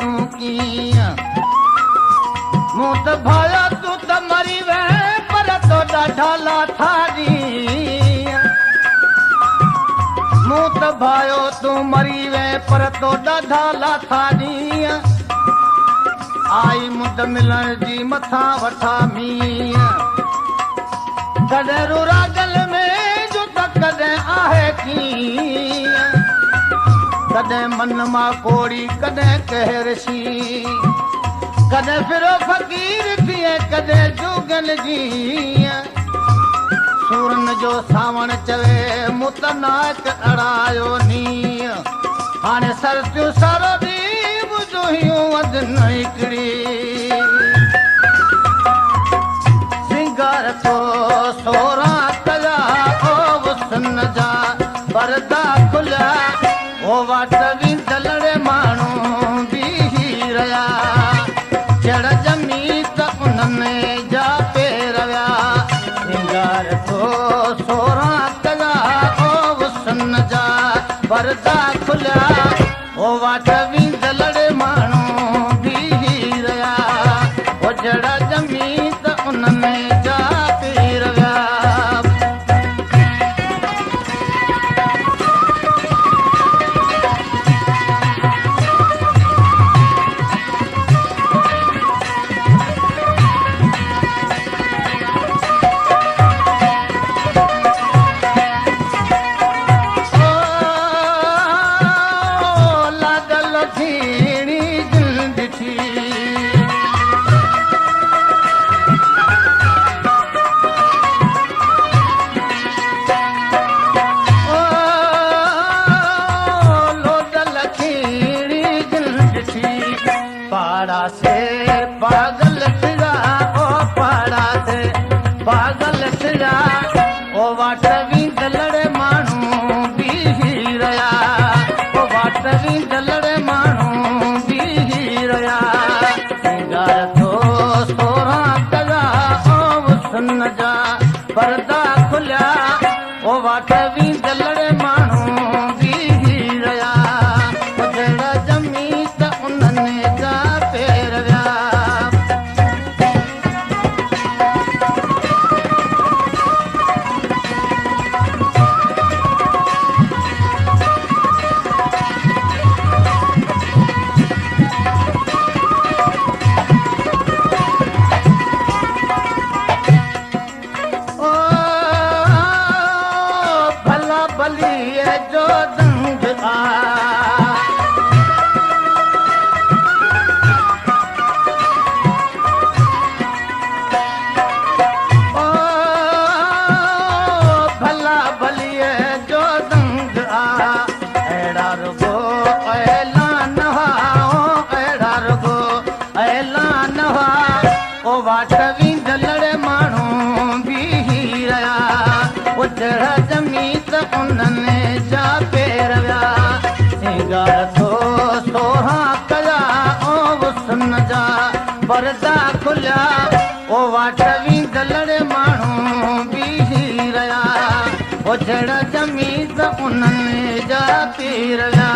तू कीअं मूं त भाया तू त मरी वे पर तो ढाला थारी मूं त भायो तू मरी वे पर तो ढाला थारी आई मुद मिलण जी मथां वठा मीअं कॾहिं रुरागल में जो त कॾहिं आहे कीअं कॾहिं मन मां कोड़ी कॾहिं कहर शी कॾहिं फिरो फ़क़ीर थिए कॾहिं जुगल जीअं सूरन जो सावण चवे मूं त नाक अड़ायो नीअं हाणे सरतियूं सारो ॾींहुं ॿुधूं वध न हिकिड़ी सिंगार तो सोरहां कया ओ वसन जा परदा खुलिया ओ वाट विंदलड़े माण्हू बीही रहिया जड़ जमी त उनमें जा पेर विया सिंगार तो सोरहां कया ओ वसन जा परदा खुलिया ओ वाट विंदलड़े माण्हू बीही रहिया ओ जड़ जमी त उनमें जा पेर विया पाड़ा से पागल फिरा ओ पाड़ा से पागल फिरा ओ वाट विंदलड़े माण्हू बीही रहिया ओ वाट विंदलड़े माण्हू बीही रहिया सिंगार तो सोरहां कया ओ वसन जा परदा खुलिया ओ वाट विंदलड़े माण्हू बीही रहिया ओ जड़ जमी त उन्हनि जा पेर विया ओ भला भलीअ जो दंग आ भला भलीअ जो दंग आ अहिड़ा रुगो ऐलान हुआ अहिड़ा रुगो ऐलान हुआ ओ वाट विंदलड़े माण्हू बीही रहिया ओ जड़ जमी त उन्हनि जा पेर विया सिंगार तो सोरहां कया ओ वसन जा परदा खुलिया ओ वाट विंदलड़े माण्हू बीही रहिया ओ जड़ जमी त उन्हनि जा पेर विया